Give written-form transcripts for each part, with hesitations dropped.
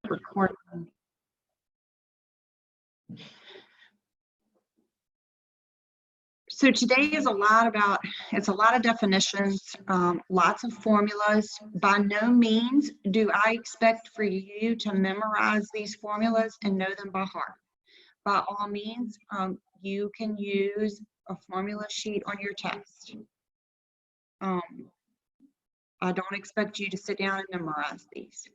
recording. So today is it's a lot of definitions, lots of formulas. By no means do I expect for you to memorize these formulas and know them by heart. By all means, you can use a formula sheet on your test. I don't expect you to sit down and memorize these,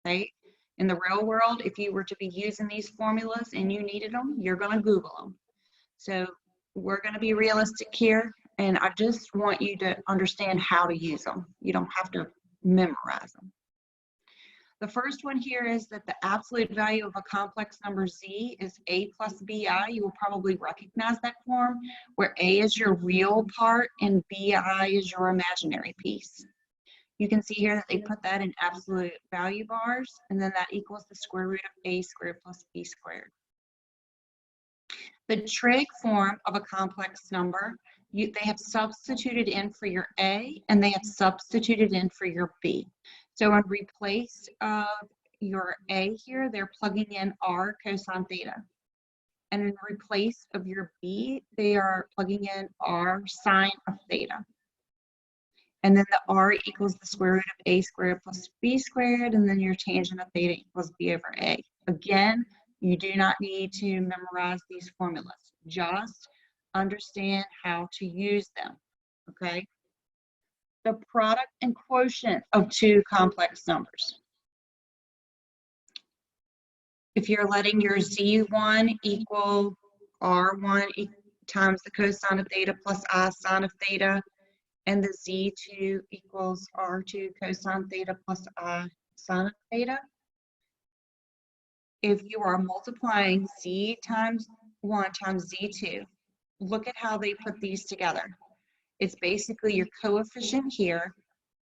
okay? In the real world, if you were to be using these formulas and you needed them, you're going to Google them. So we're going to be realistic here, and I just want you to understand how to use them. You don't have to memorize them. The first one here is that the absolute value of a complex number z is a plus bi. You will probably recognize that form, where a is your real part and bi is your imaginary piece. You can see here that they put that in absolute value bars, and then that equals the square root of a squared plus b squared. The trig form of a complex number, they have substituted in for your a, and they have substituted in for your b. So in replace of your a here, they're plugging in r cosine theta. And in replace of your b, they are plugging in r sine of theta. And then the r equals the square root of a squared plus b squared, and then your tangent of theta equals b over a. Again, you do not need to memorize these formulas. Just understand how to use them, okay? The product and quotient of two complex numbers. If you're letting your z1 equal r1 times the cosine of theta plus I sine of theta, and the z2 equals r2 cosine theta plus I sine of theta. If you are multiplying z times 1 times z2, look at how they put these together. It's basically your coefficient here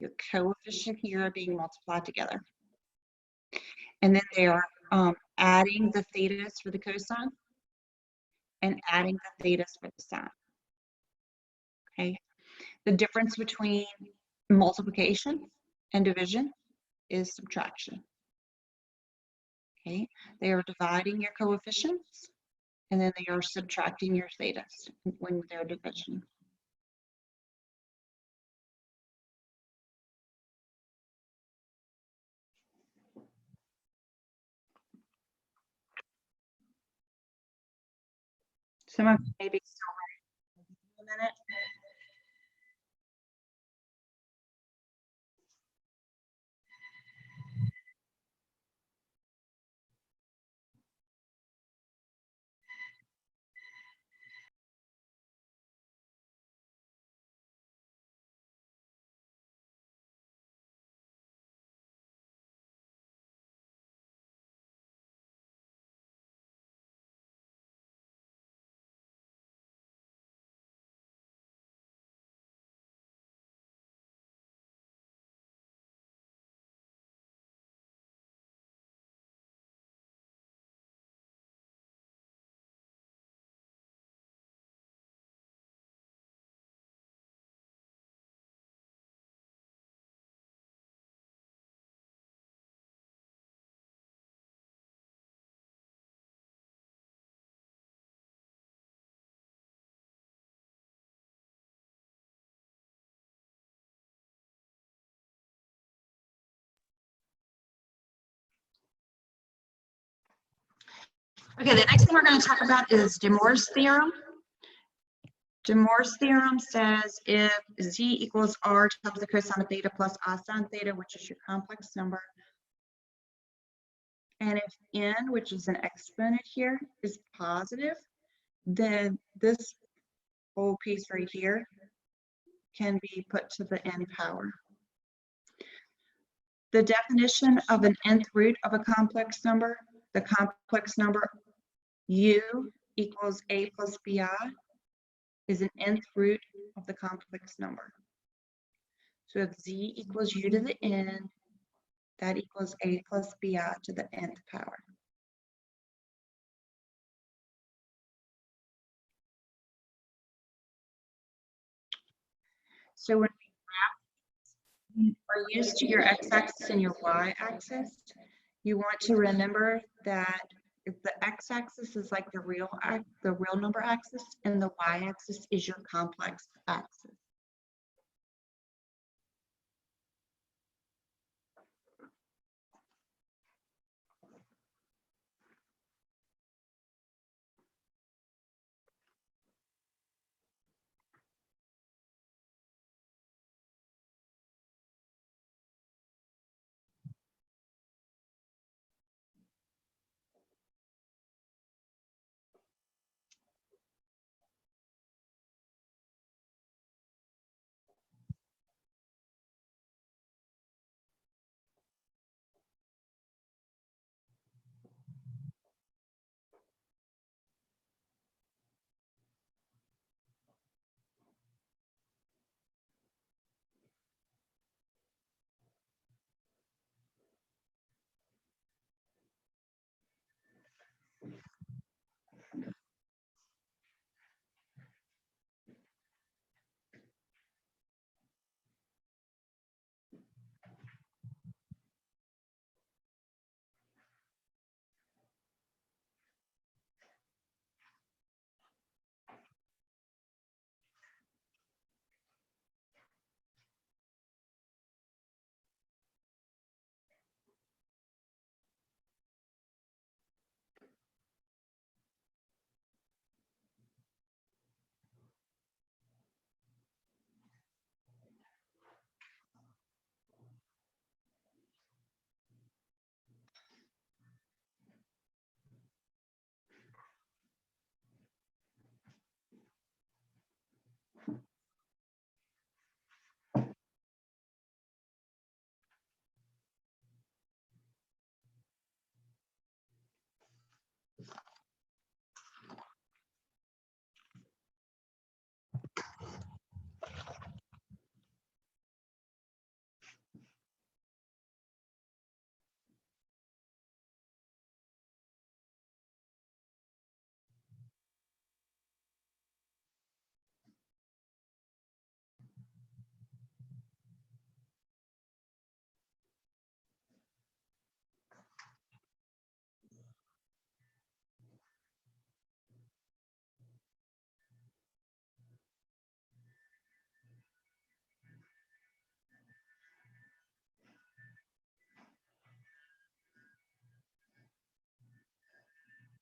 are being multiplied together. And then they are adding the thetas for the cosine and adding the thetas for the sine. Okay. The difference between multiplication and division is subtraction. Okay, they are dividing your coefficients, and then they are subtracting your thetas when they're division. Some of you may be still waiting a minute. Okay, the next thing we're going to talk about is De Moivre's theorem. De Moivre's theorem says if z equals r times the cosine of theta plus I sine theta, which is your complex number, and if n, which is an exponent here, is positive, then this whole piece right here can be put to the n power. The definition of an nth root of a complex number, the complex number u equals a plus bi is an nth root of the complex number. So if z equals u to the n, that equals a plus bi to the nth power. So when we graph, you are used to your x-axis and your y-axis. You want to remember that if the x-axis is like the real number axis, and the y-axis is your complex axis.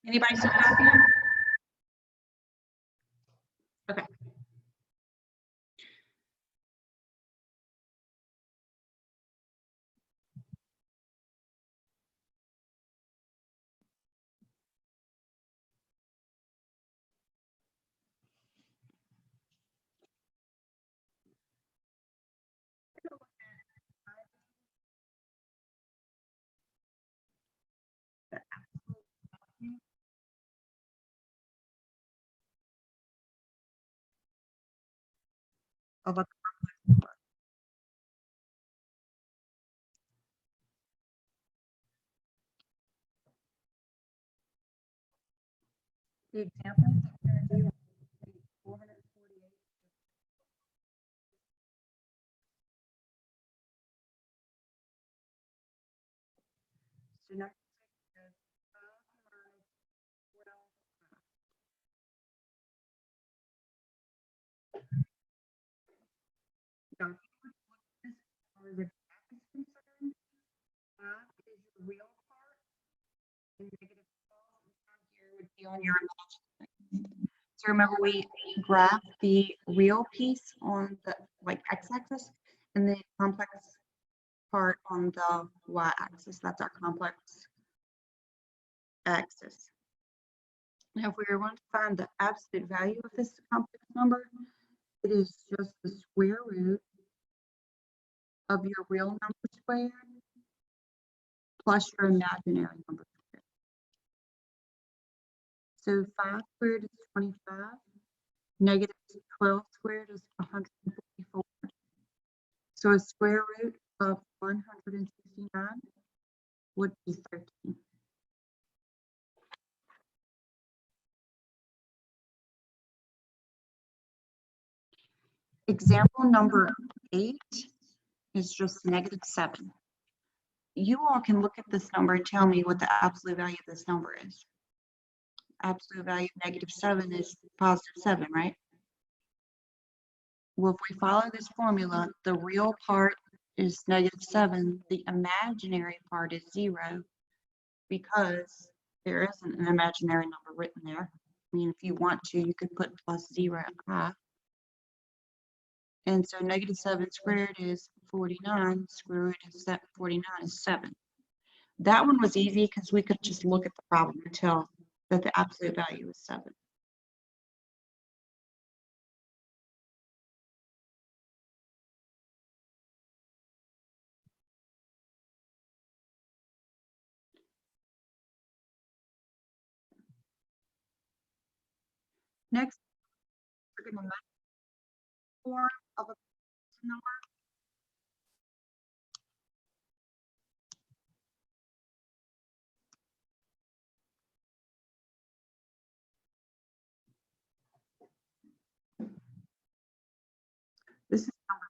Anybody still copying? Okay. Of a complex number. The example that we're going to do is 448. So number 6 is 5 minus 12. Now, if you would look at this as far as the graph is concerned, 5 is your real part, and negative 12 down here would be on your imaginary. So remember, we graph the real piece on the x-axis, and the complex part on the y-axis. That's our complex axis. Now, if we are going to find the absolute value of this complex number, it is just the square root of your real number squared plus your imaginary number squared. So 5 squared is 25. Negative 12 squared is 154. So a square root of 169 would be 13. Example number 8 is just negative 7. you all can look at this number and tell me what the absolute value of this number is. Absolute value of -7 is +7, right? Well, if we follow this formula, the real part is -7. The imaginary part is 0 because there isn't an imaginary number written there. I mean, if you want to, you could put +0i. And so -7 squared is 49. Square root of 49 is 7. That one was easy because we could just look at the problem and tell that the absolute value is 7. Next, we're going to make form of a number. This is number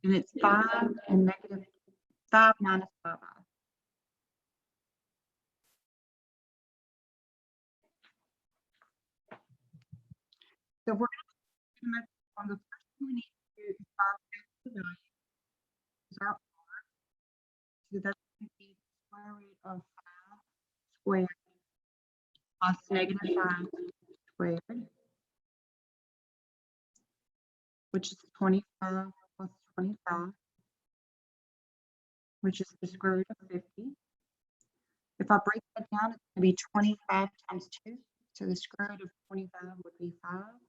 12, and it's 5 and -5 minus 5. So we're going to make on the first thing we need to do is find the value. Is our R. So that's going to be the square root of 5 squared plus -5 squared, which is 25 plus 25, which is the square root of 50. If I break that down, it's going to be 25 times 2. So the square root of 25 would be 5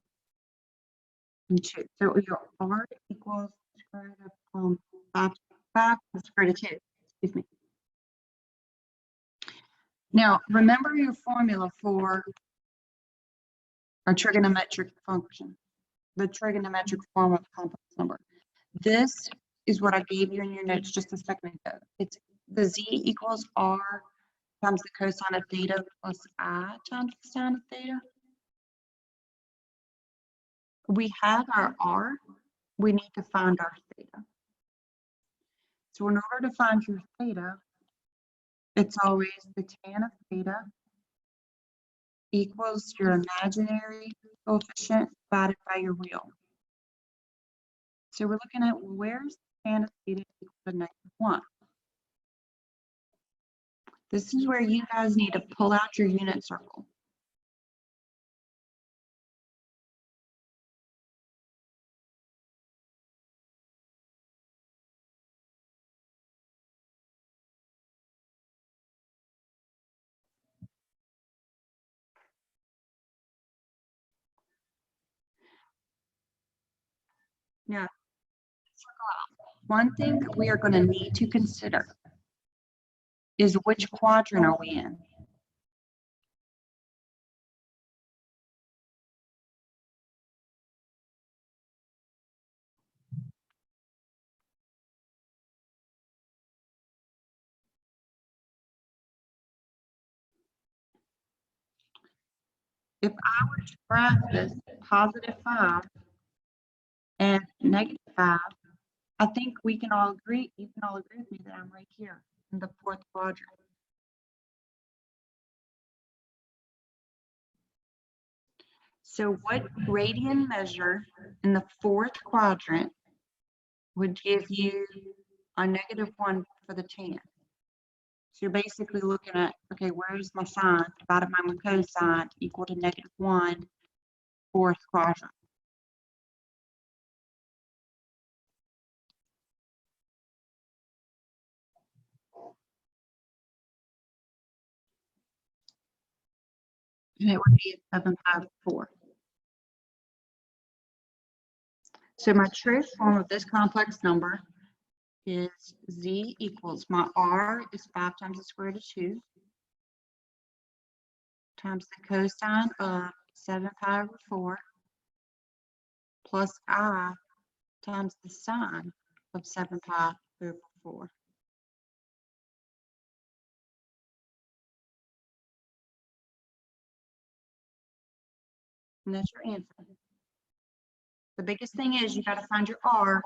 and 2. So your R equals the square root of 5 times the square root of 2. Excuse me. Now, remember your formula for our trigonometric function, the trigonometric form of a complex number. This is what I gave you in your notes just a second ago. It's the z equals r times the cosine of theta plus I times the sine of theta. We have our r, we need to find our theta. So in order to find your theta, it's always the tan of theta equals your imaginary coefficient divided by your real. So we're looking at where's tan of theta equal to -1. This is where you guys need to pull out your unit circle. Now, one thing that we are going to need to consider is which quadrant are we in? If I were to graph this +5 and -5, I think we can all agree, you can all agree with me that I'm right here in the 4th quadrant. So what radian measure in the 4th quadrant would give you a -1 for the tan? So you're basically looking at, okay, where's my sine divided by my cosine equal to -1, 4th quadrant. And it would be 754. So my truth form of this complex number is z equals, my r is 5 times the square root of 2 times the cosine of 7 pi over 4 plus I times the sine of 7 pi over 4. And that's your answer. The biggest thing is you got to find your r,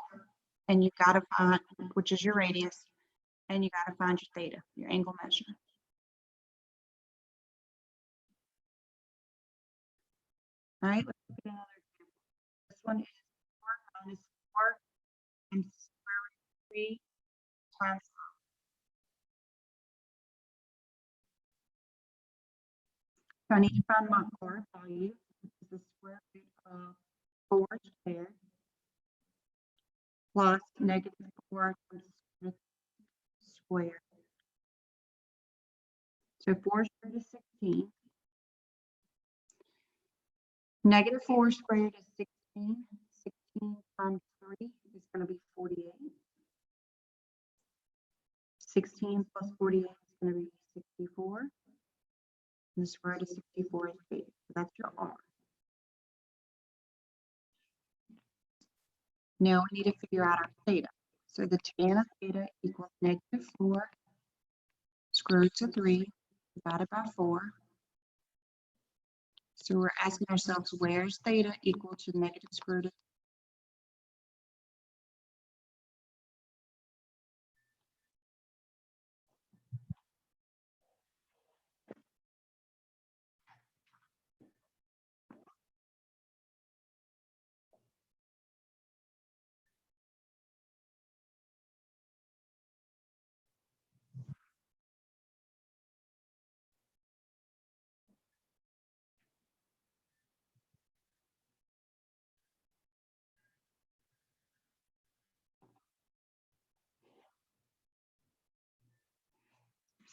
and you got to find, which is your radius, and you got to find your theta, your angle measure. All right, let's look at another example. This one is 4 minus 4 times square root of 3 times. So I need to find my R value, which is the square root of 4 squared plus negative 4 times the square. So 4 squared is 16. Negative 4 squared is 16. 16 times 3 is going to be 48. 16 plus 48 is going to be 64. And the square root of 64 is 8. So that's your R. Now we need to figure out our theta. So the tan of theta equals negative 4 square root of 3 divided by 4. So we're asking ourselves, where's theta equal to negative square root of 3?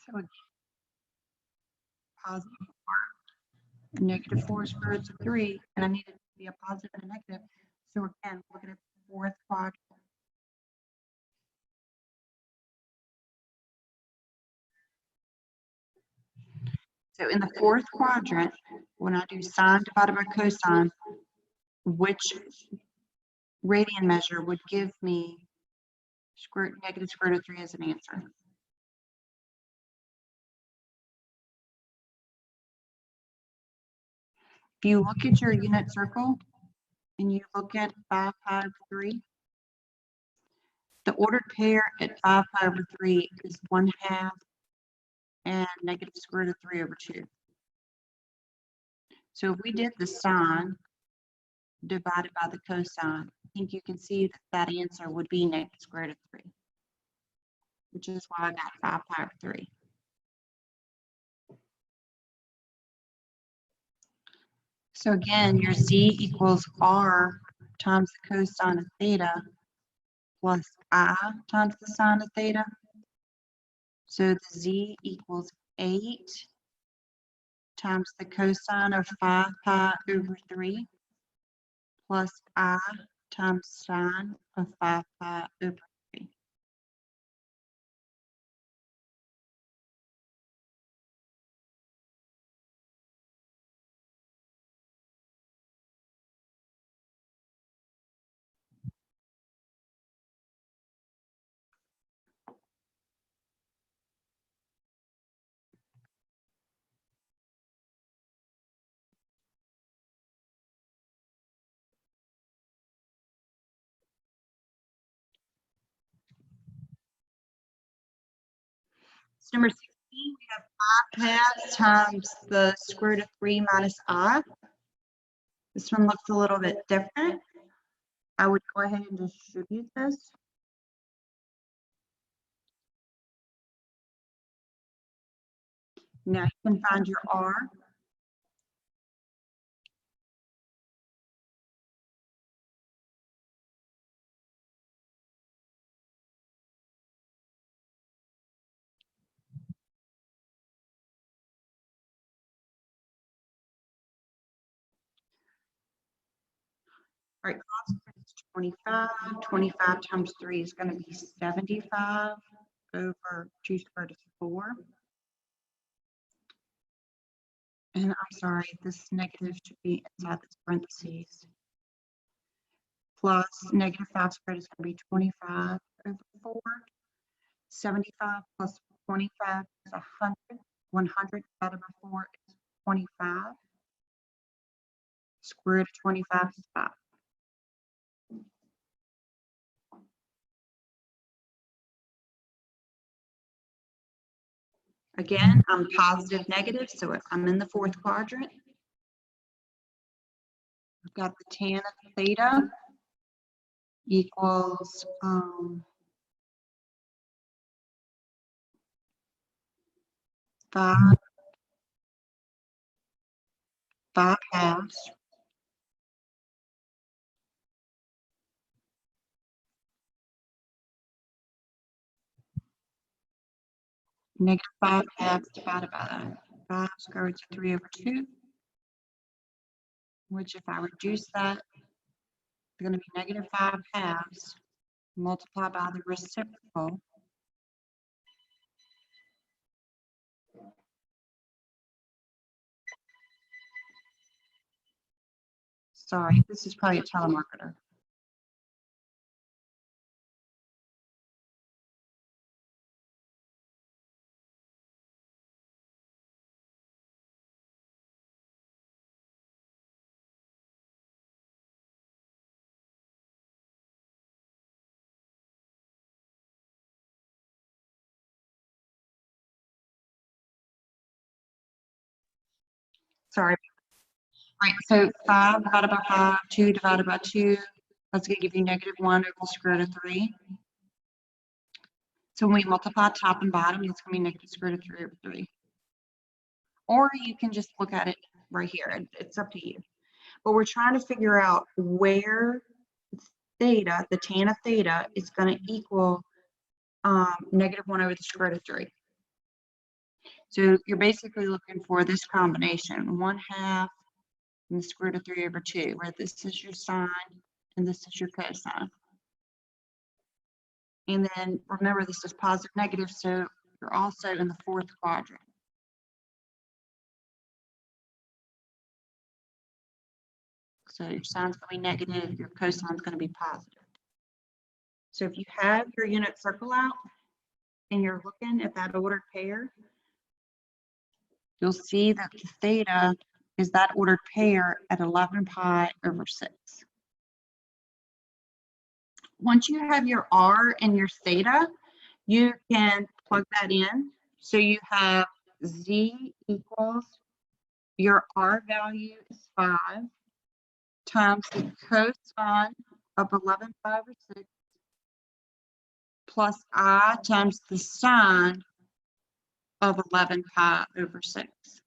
So again, positive 4, negative 4 square root of 3, and I need it to be a positive and a negative. So again, look at the fourth quadrant. So in the fourth quadrant, when I do sine divided by cosine, which radian measure would give me negative square root of 3 as an answer? If you look at your unit circle and you look at 5 pi over 3, the ordered pair at 5 pi over 3 is 1/2 and negative square root of 3 over 2. So if we did the sine divided by the cosine, I think you can see that that answer would be negative square root of 3, which is why I got 5 pi over 3. So again, your z equals r times the cosine of theta plus I times the sine of theta. So the z equals 8 times the cosine of 5 pi over 3 plus I times sine of 5 pi over 3. So number 16, we have 5 halves times the square root of 3 minus I. This one looks a little bit different. I would go ahead and distribute this. Now you can find your R. All right, cos is 25. 25 times 3 is going to be 75 over 2 squared is 4. And I'm sorry, this negative should be inside this parentheses. Plus negative 5 squared is going to be 25 over 4. 75 plus 25 is 100. 100 divided by 4 is 25. Square root of 25 is 5. Again, I'm positive, negative, so I'm in the fourth quadrant. I've got the tan of theta equals 5/2. Negative 5/2 divided by that. 5 square root of 3/2, which if I reduce that, it's going to be negative 5/2 multiplied by the reciprocal. Sorry, this is probably a telemarketer. Sorry. All right, so 5 divided by 5, 2 divided by 2, that's going to give you negative 1 over the square root of 3. So when we multiply top and bottom, it's going to be negative square root of 3/3. Or you can just look at it right here. It's up to you. But we're trying to figure out where theta, the tan of theta, is going to equal negative 1 over the square root of 3. So you're basically looking for this combination, 1/2 and the square root of 3/2, where this is your sine and this is your cosine. And then remember, this is positive, negative, so you're also in the fourth quadrant. So your sine's going to be negative, your cosine's going to be positive. So if you have your unit circle out and you're looking at that ordered pair, you'll see that the theta is that ordered pair at 11 pi over 6. Once you have your r and your theta, you can plug that in. So you have z equals, your r value is 5 times the cosine of 11 pi over 6 plus I times the sine of 11 pi over 6.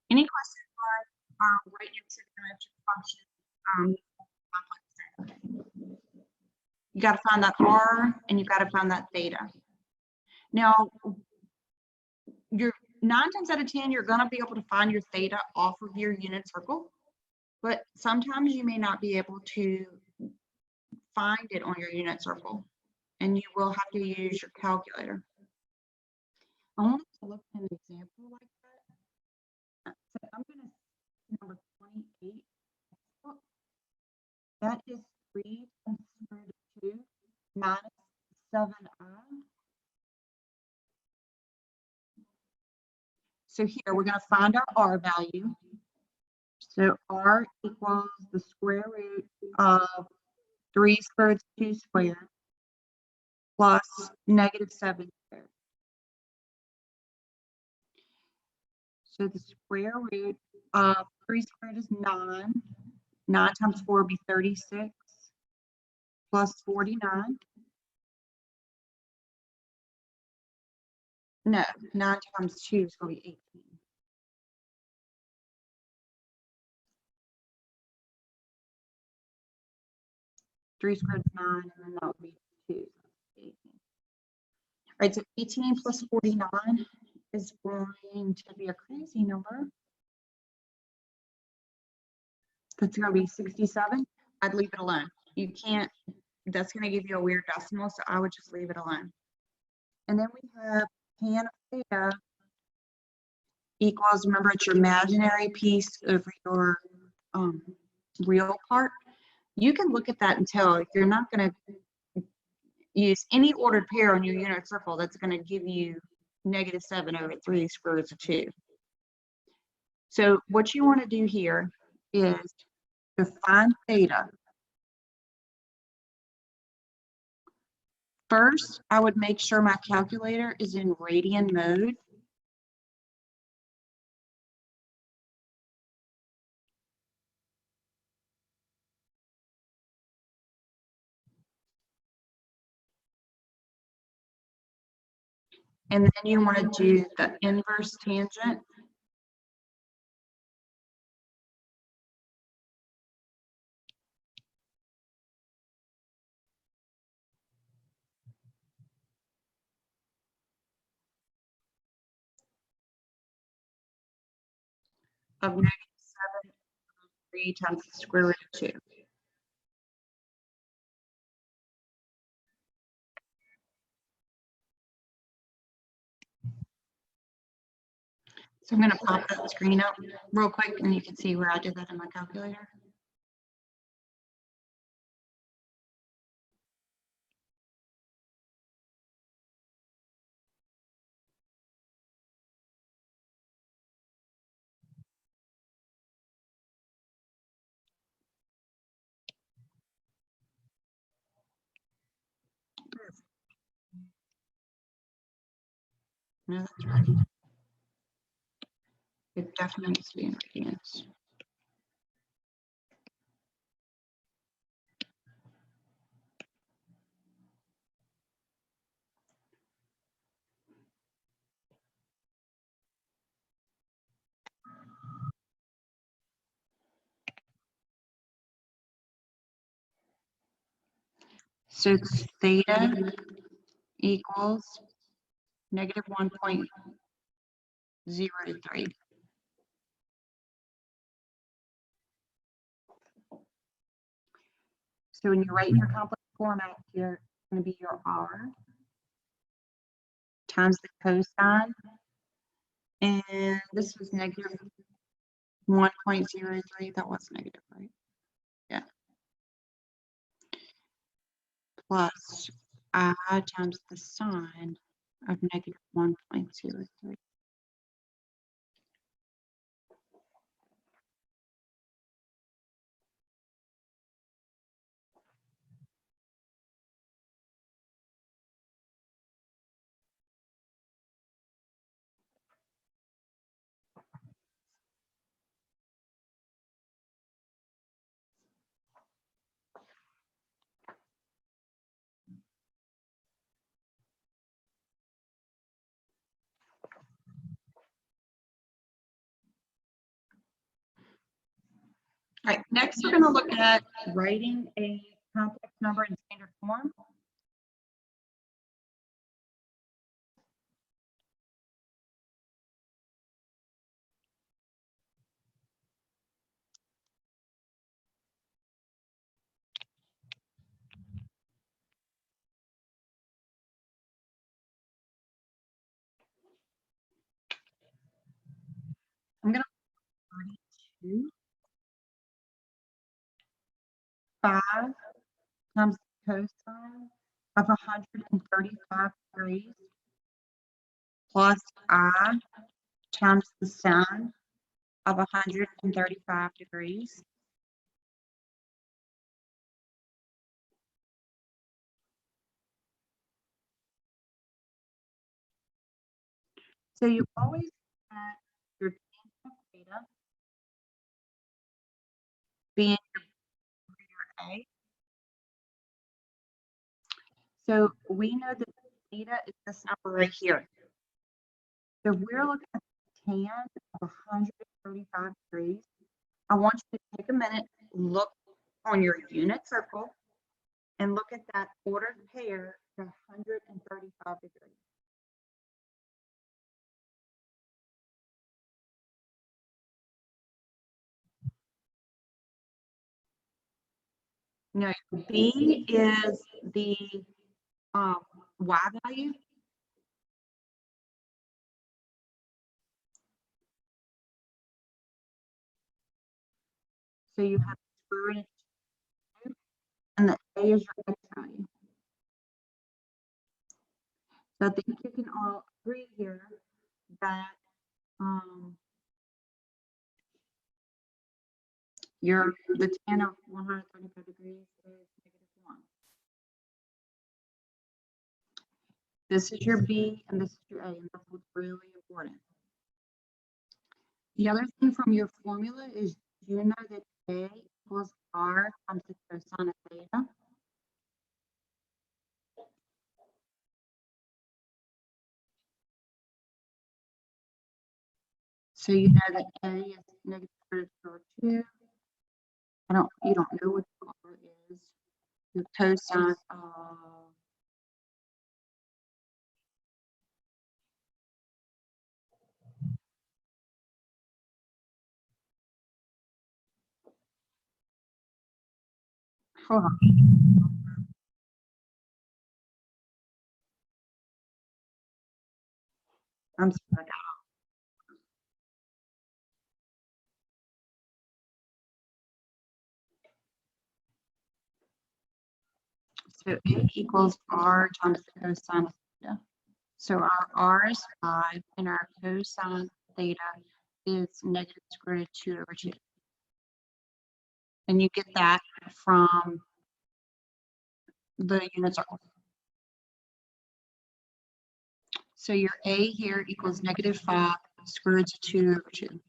Any questions on right next to the function? You got to find that r and you got to find that theta. Now, you're 9 times out of 10, you're going to be able to find your theta off of your unit circle, but sometimes you may not be able to find it on your unit circle, and you will have to use your calculator. I want to look at an example like that. So I'm going to number 28. That is 3 times square root of 2 minus 7i. So here we're going to find our r value. So r equals the square root of 3 squared root of 2 squared plus negative 7 squared. So the square root of 3 squared is 9. 9 times 4 would be 36 plus 49. No, 9 times 2 is going to be 18. Three squared is 9, and then that would be 2. 18. All right, so 18 plus 49 is going to be a crazy number. That's going to be 67. I'd leave it alone. You can't, that's going to give you a weird decimal, so I would just leave it alone. And then we have tan of theta equals, remember, it's your imaginary piece over your real part. You can look at that and tell you're not going to, use any ordered pair on your unit circle, that's going to give you -7 over 3 square roots of 2. So what you want to do here is to find theta. First, I would make sure my calculator is in radian mode. And then you want to do the inverse tangent of -7/3 times the square root of 2. So I'm going to pop that screen up real quick, and you can see where I did that in my calculator. No, that's right. It definitely needs to be in radians. So theta equals -1.03. So when you write in your complex format here, it's going to be your R times the cosine, and this was -1.03. That was negative, right? Yeah. Plus I times the sine of -1.03. All right, next we're going to look at writing a complex number in standard form. I'm going to 32, 5 times the cosine of 135 degrees plus I times the sine of 135 degrees. So you always have your tangent theta being your A. So we know that theta is this number right here. So if we're looking at the tan of 135 degrees, I want you to take a minute, look on your unit circle, and look at that ordered pair to 135 degrees. No, B is the Y value. So you have square root of 2, and the A is your X value. So I think you can all agree here that the tan of 135 degrees is -1. This is your B and this is your A, and that's what's really important. The other thing from your formula is you know that A equals R times the cosine of theta. So you know that A is negative square root of 2. You don't know what R is. Your cosine of hold on. I'm sorry. So A equals R times the cosine of theta. So our R is 5 and our cosine theta is negative square root of 2 over 2. And you get that from the unit circle. So your A here equals -5 square root of 2 over 2.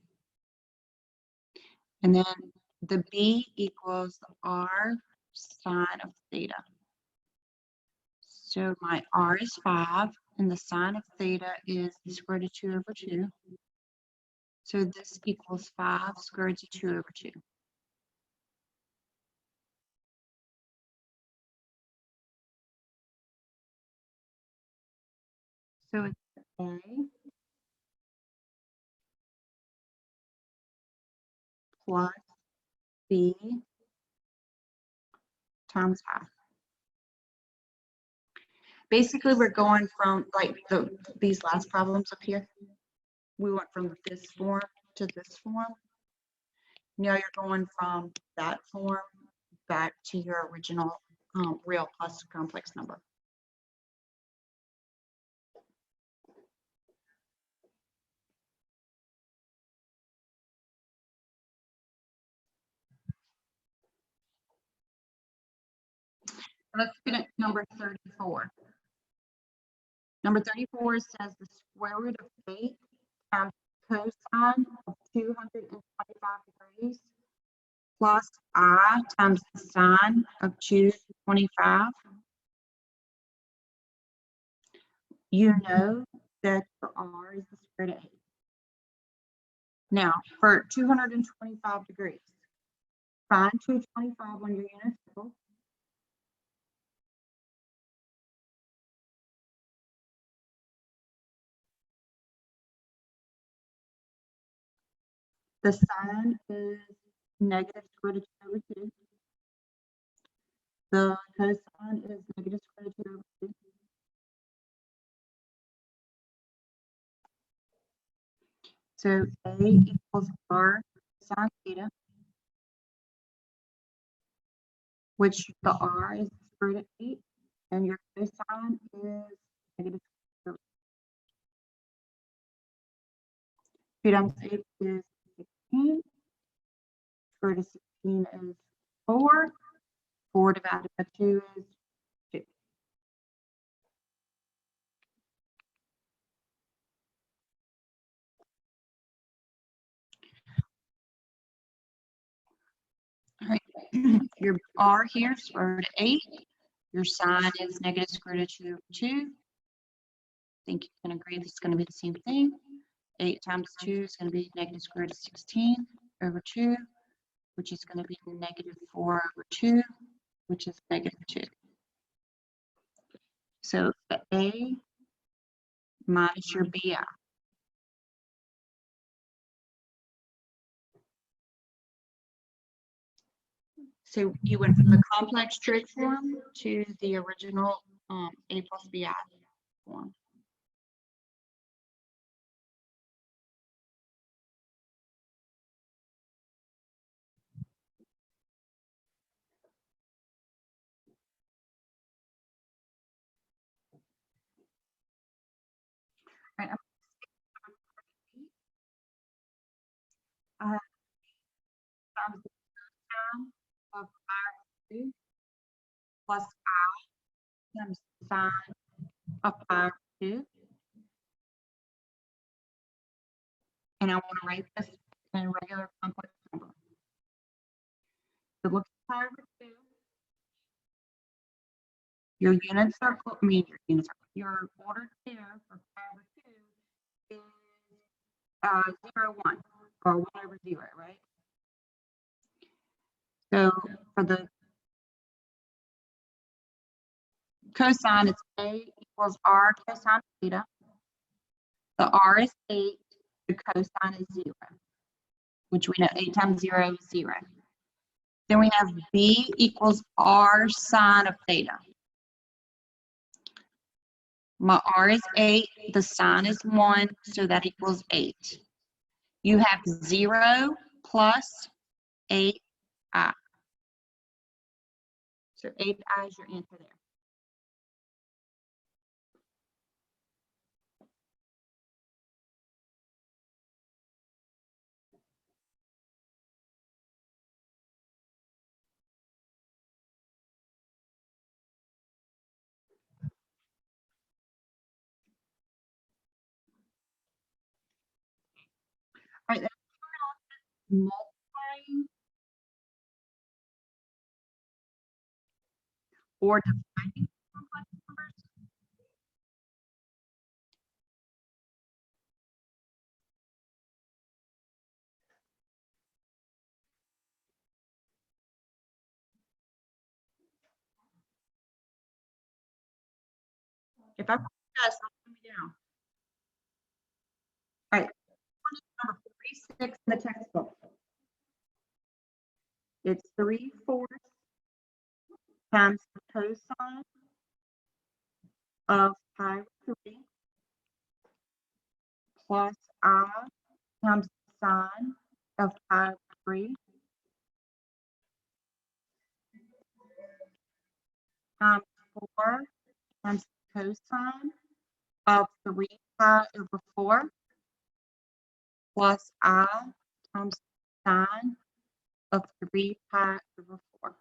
And then the B equals R sine of theta. So my R is 5 and the sine of theta is the square root of 2 over 2. So this equals 5 square root of 2 over 2. So it's A plus B times 5. Basically, we're going from like these last problems up here. We went from this form to this form. Now you're going from that form back to your original real plus complex number. Let's get at number 34. Number 34 says the square root of 8 times cosine of 225 degrees plus I times the sine of 225. You know that the R is the square root of 8. Now, for 225 degrees, find 225 on your unit circle. The sine is negative square root of 2 over 2. The cosine is negative square root of 2 over 2. So A equals R sine theta, which the R is the square root of 8, and your cosine is negative square root of 2 times 8 is 16. Square root of 16 is 4. 4 divided by 2 is 2. All right, your R here, square root of 8. Your sine is negative square root of 2 over 2. I think you can agree this is going to be the same thing. 8 times 2 is going to be negative square root of 16 over 2, which is going to be negative 4 over 2, which is negative 2. So the A minus your BI. So you went from the complex trig form to the original A plus BI form. I have times the cosine of pi over 2 plus I times the sine of pi over 2. And I want to write this in a regular complex number. So look at pi over 2. Your unit circle, your ordered pair for pi over 2 is 0, 1, or 1 over 0, right? So for the cosine, it's A equals R cosine theta. The R is 8, the cosine is 0, which we know 8 times 0 is 0. Then we have B equals R sine of theta. My R is 8, the sine is 1, so that equals 8. You have 0 plus 8i. So 8i is your answer there. All right, that's multiplying or dividing complex numbers. If I put this, I'll me down. All right, number 46 in the textbook. It's 3/4 times the cosine of pi over 3 plus I times the sine of pi over 3 times 4 times the cosine of 3 pi over 4 plus I times the sine of 3 pi over 4.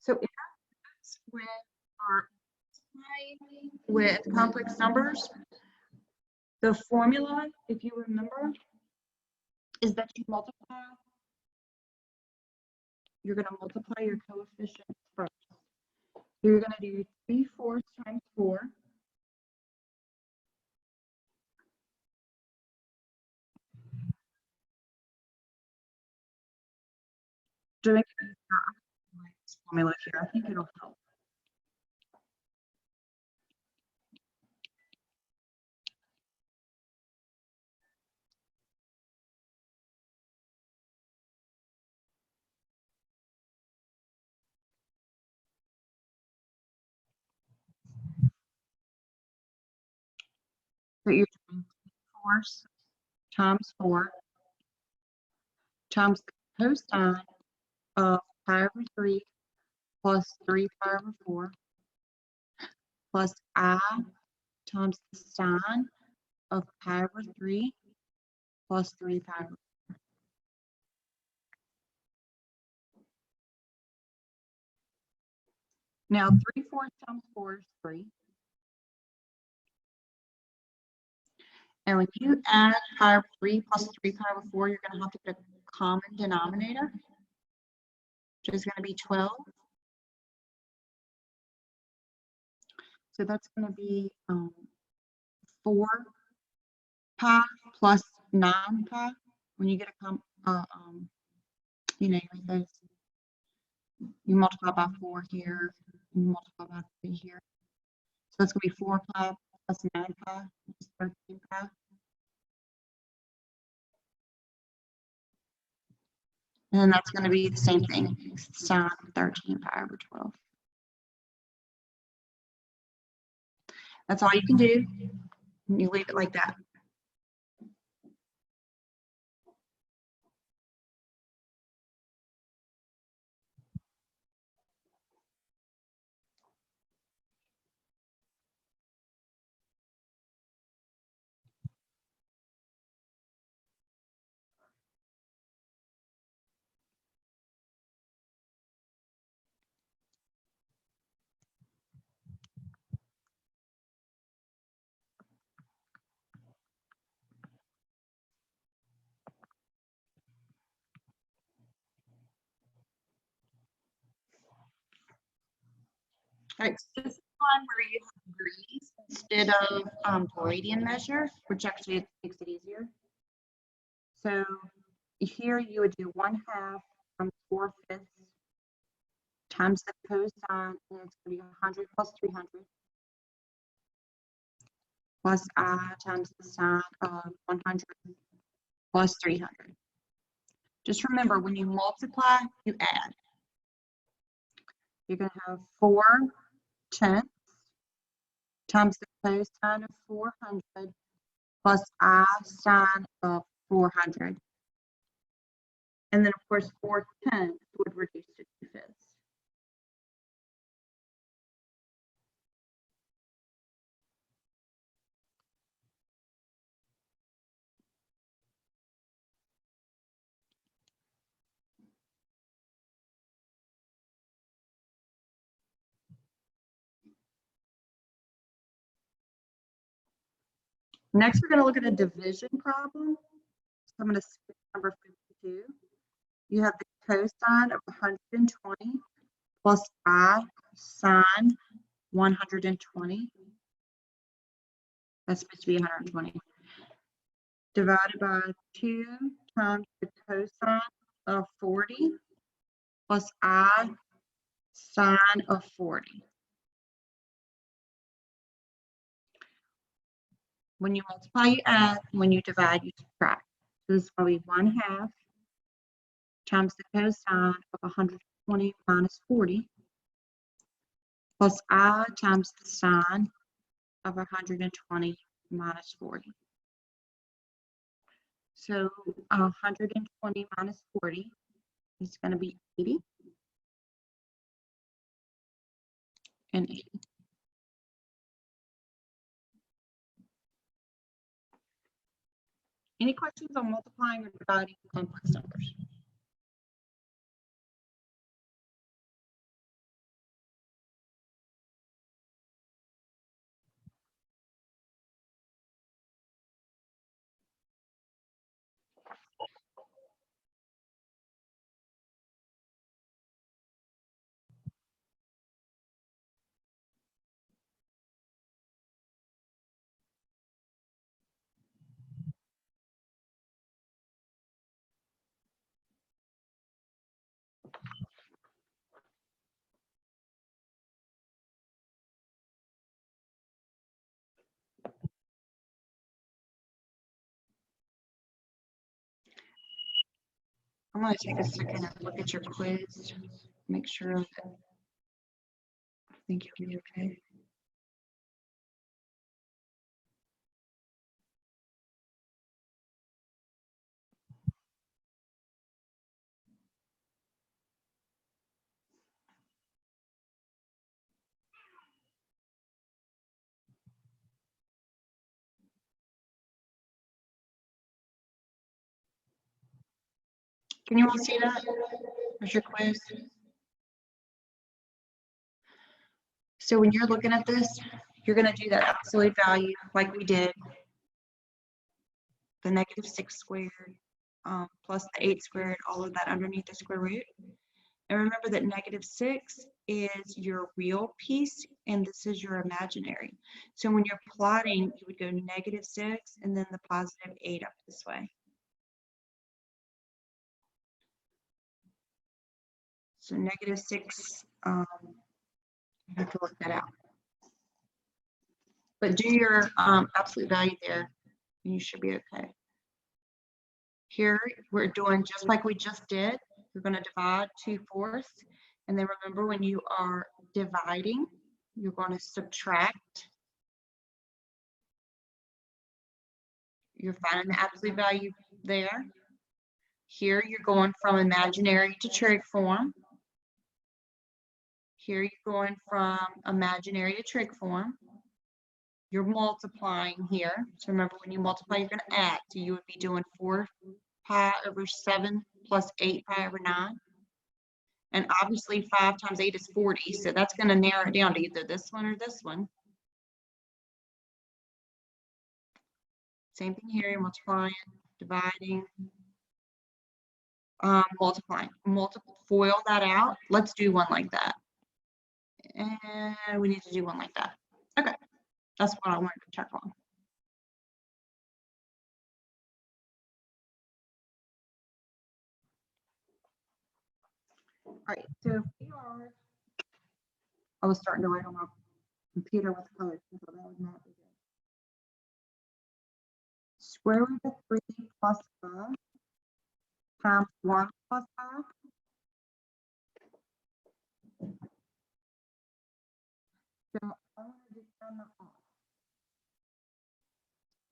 So if that's with our with complex numbers, the formula, if you remember, is that you multiply. You're going to multiply your coefficients first. You're going to do 3/4 times 4. Doing this formula here, I think it'll help. So you're doing 3/4 times 4 times the cosine of pi over 3 plus 3 pi over 4 plus I times the sine of pi over 3 plus 3 pi over 4. Now 3/4 times 4 is 3. And when you add pi over 3 plus 3 pi over 4, you're going to have to put a common denominator, which is going to be 12. So that's going to be 4 pi plus 9 pi. When you get you make those, you multiply by 4 here, you multiply by 3 here. So that's going to be 4 pi plus 9 pi, which is 13 pi. And then that's going to be the same thing, sine 13 pi over 12. That's all you can do. You leave it like that. All right, so this is one where you have degrees instead of Palladian measure, which actually makes it easier. So here you would do 1/2 times 4/5 times the cosine, and it's going to be 100 plus 300 plus I times the sine of 100 plus 300. Just remember, when you multiply, you add. You're going to have 4/10 times the cosine of 400 plus I sine of 400. And then, of course, 4/10 would reduce to 2/5. Next, we're going to look at a division problem. So I'm going to skip number 52. You have the cosine of 120 plus I sine 120. That's supposed to be 120. Divided by 2 times the cosine of 40 plus I sine of 40. When you multiply, you add. When you divide, you subtract. So this is going to be 1/2 times the cosine of 120 minus 40 plus I times the sine of 120 minus 40. So 120 minus 40 is going to be 80 and 80. Any questions on multiplying or dividing complex numbers? I'm going to take a second and look at your quiz, make sure that I think you'll be okay. Can you all see that? There's your quiz. So when you're looking at this, you're going to do that absolute value like we did, the -6 squared plus the 8 squared, all of that underneath the square root. And remember that -6 is your real piece and this is your imaginary. So when you're plotting, you would go -6 and then the +8 up this way. So -6, I have to work that out. But do your absolute value there and you should be okay. Here, we're doing just like we just did. You're going to divide 2/4. And then remember, when you are dividing, you're going to subtract. You're finding the absolute value there. Here, you're going from imaginary to trig form. Here, you're going from imaginary to trig form. You're multiplying here. So remember, when you multiply, you're going to add. So you would be doing 4 pi over 7 plus 8 pi over 9. And obviously 5 times 8 is 40. So that's going to narrow it down to either this one or this one. Same thing here. You're multiplying, dividing, multiplying. Foil that out. Let's do one like that. And we need to do one like that. Okay, that's what I wanted to check on. All right, so if we are, I was starting to write on my computer with colors, so that would not be good. Square root of 3 plus 5 times 1 plus 5. So I want to determine the R.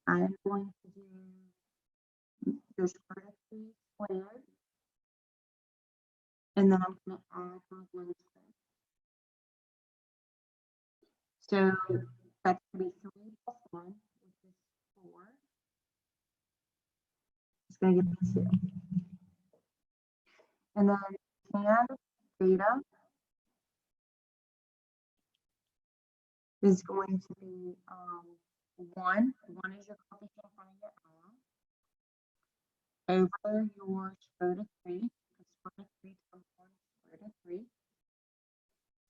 I am going to do the square root of 3 squared, and then I'm going to add my 1 squared. So that's going to be 3 plus 1, which is 4. It's going to give me 2. And then tan theta is going to be 1. 1 is your coefficient in front of your over your square root of 3. The square root of 3 times 1 is square root of 3.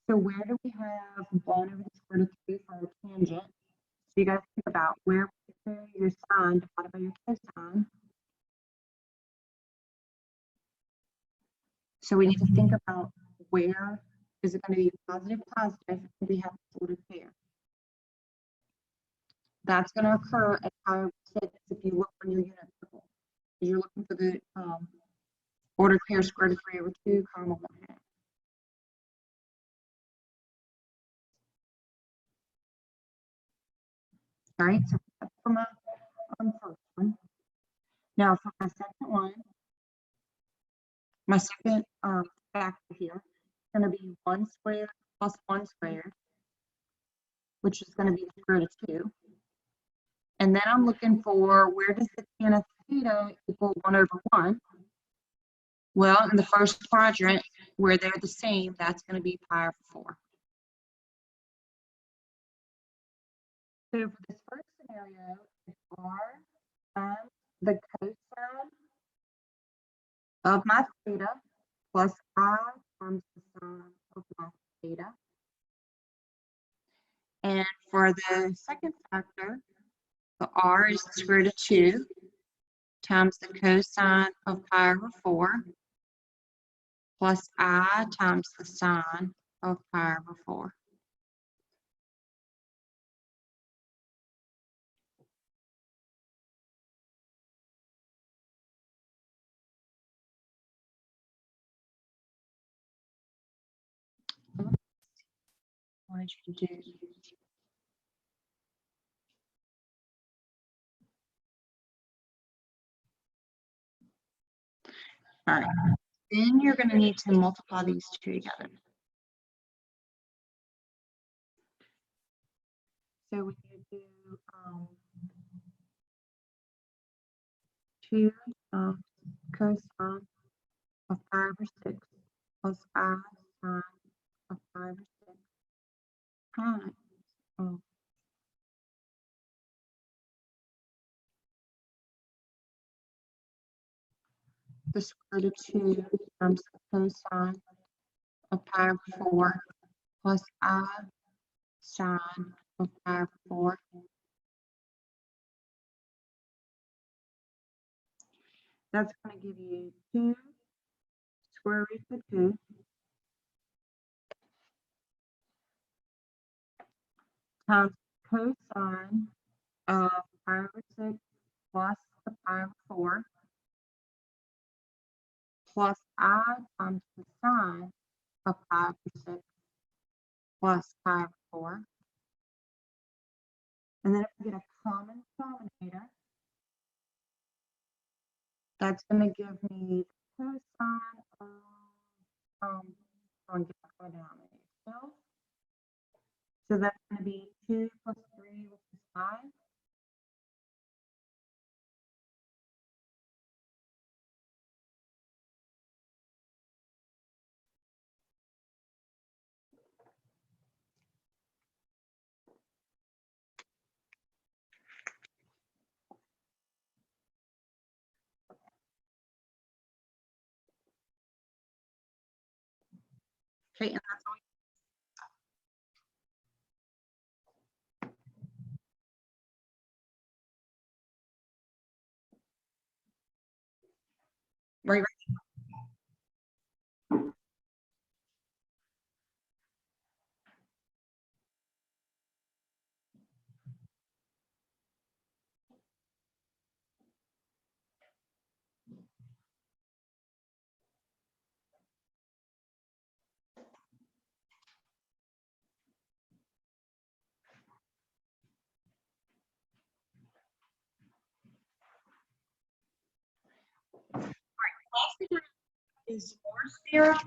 So where do we have 1 over the square root of 3 for our tangent? So you guys think about where your sine divided by your cosine. So we need to think about where is it going to be positive, positive, if we have this ordered pair. That's going to occur at pi over 6 if you look on your unit circle. You're looking for the ordered pair square root of 3 over 2, comma 1/2. All right, so that's for my first one. Now for my second one, my second factor here is going to be 1 squared plus 1 squared, which is going to be the square root of 2. And then I'm looking for where does the tan of theta equal 1 over 1? Well, in the first quadrant, where they're the same, that's going to be pi over 4. So for this first scenario, if r times the cosine of my theta plus I times the sine of my theta. And for the second factor, the r is the square root of 2 times the cosine of pi over 4 plus I times the sine of pi over 4. What did you do? All right, then you're going to need to multiply these two together. So we need to do 2 cosine of pi over 6 plus I sine of pi over 6 times the square root of 2 times the cosine of pi over 4 plus I sine of pi over 4. That's going to give you 2 square root of 2 times cosine of pi over 6 plus the pi over 4 plus I times the sine of pi over 6 plus pi over 4. And then if we get a common denominator, that's going to give me cosine of, I'll get my denominator. So that's going to be 2 plus 3, which is 5. Okay, and that's all Right. Last thing is Moore's theorem.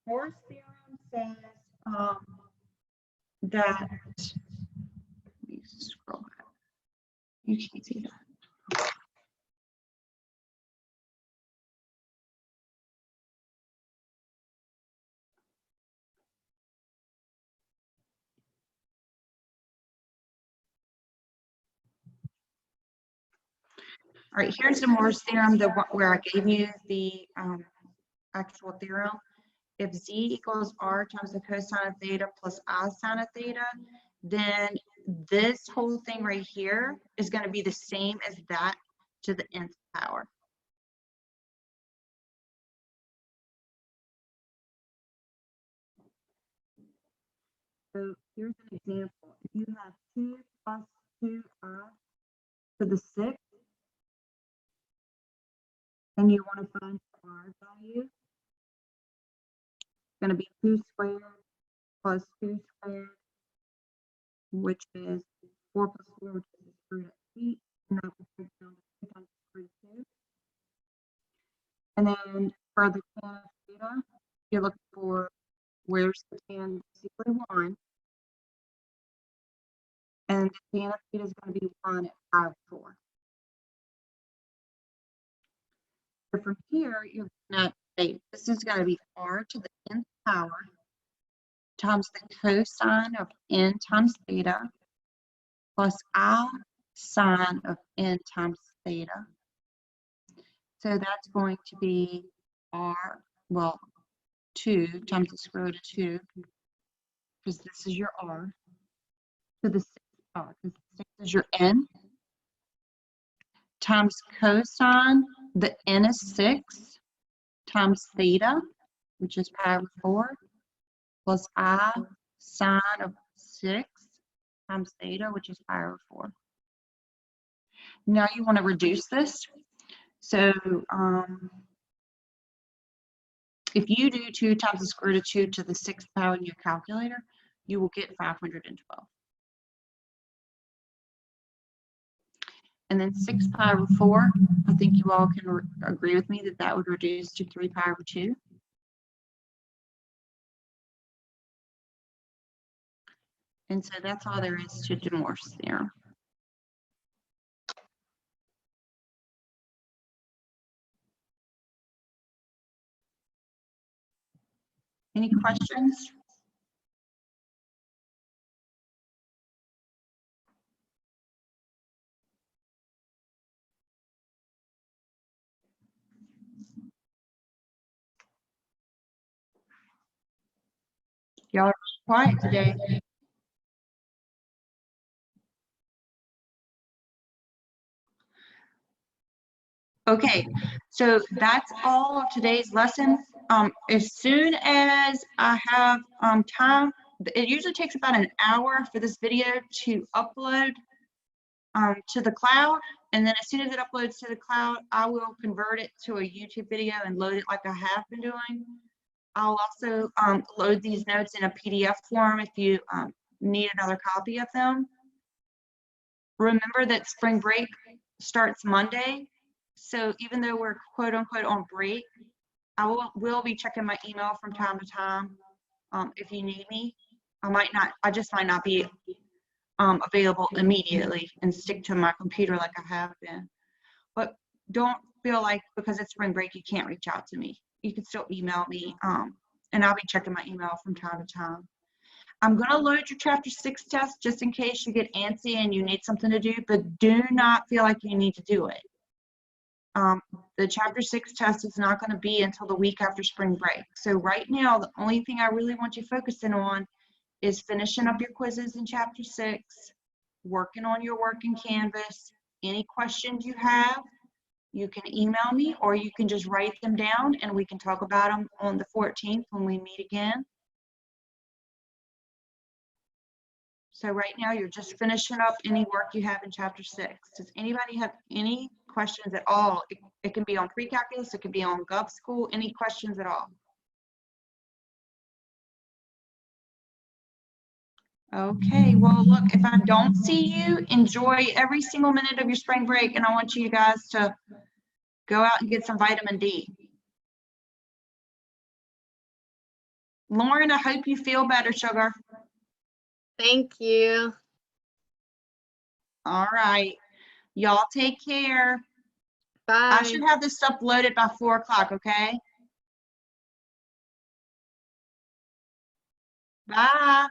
Moore's theorem says that, let me scroll back. You can't see that. All right, here's the Moore's theorem, where I gave you the actual theorem. If z equals r times the cosine of theta plus I sine of theta, then this whole thing right here is going to be the same as that to the nth power. So here's an example. If you have 2 plus 2i to the 6th, and you want to find the r value, it's going to be 2 squared plus 2 squared, which is 4 plus 4, which is the root of 8, and that will break down to 2 times the root of 2. And then for the tan of theta, you're looking for where's the tan equal to 1, and the tan of theta is going to be 1 at 5, 4. So from here, you're looking at, this is going to be r to the nth power times the cosine of n times theta plus I sine of n times theta. So that's going to be r, well, 2 times the square root of 2, because this is your r, to the 6th power, because 6 is your n, times cosine, the n is 6, times theta, which is pi over 4, plus I sine of 6 times theta, which is pi over 4. Now you want to reduce this. So if you do 2 times the square root of 2 to the 6th power in your calculator, you will get 512. And then 6 pi over 4, I think you all can agree with me that that would reduce to 3 pi over 2. And so that's all there is to De Morse theorem. Any questions? Y'all are quiet today. Okay, so that's all of today's lesson. As soon as I have time, it usually takes about an hour for this video to upload to the cloud, and then as soon as it uploads to the cloud, I will convert it to a YouTube video and load it like I have been doing. I'll also load these notes in a PDF form if you need another copy of them. Remember that spring break starts Monday, so even though we're quote unquote on break, I will be checking my email from time to time. If you need me, I just might not be available immediately and stick to my computer like I have been. But don't feel like because it's spring break you can't reach out to me. You can still email me, and I'll be checking my email from time to time. I'm going to load your chapter 6 test just in case you get antsy and you need something to do, but do not feel like you need to do it. The chapter 6 test is not going to be until the week after spring break. So right now, the only thing I really want you focusing on is finishing up your quizzes in chapter 6, working on your working canvas. Any questions you have, you can email me, or you can just write them down and we can talk about them on the 14th when we meet again. So right now you're just finishing up any work you have in chapter 6. Does anybody have any questions at all? It can be on pre-calculus, it can be on Gov School, any questions at all? Okay, well, look, if I don't see you, enjoy every single minute of your spring break, and I want you guys to go out and get some vitamin D. Lauren, I hope you feel better, sugar. Thank you. All right. Y'all take care. Bye. I should have this stuff loaded by 4 o'clock, okay? Bye.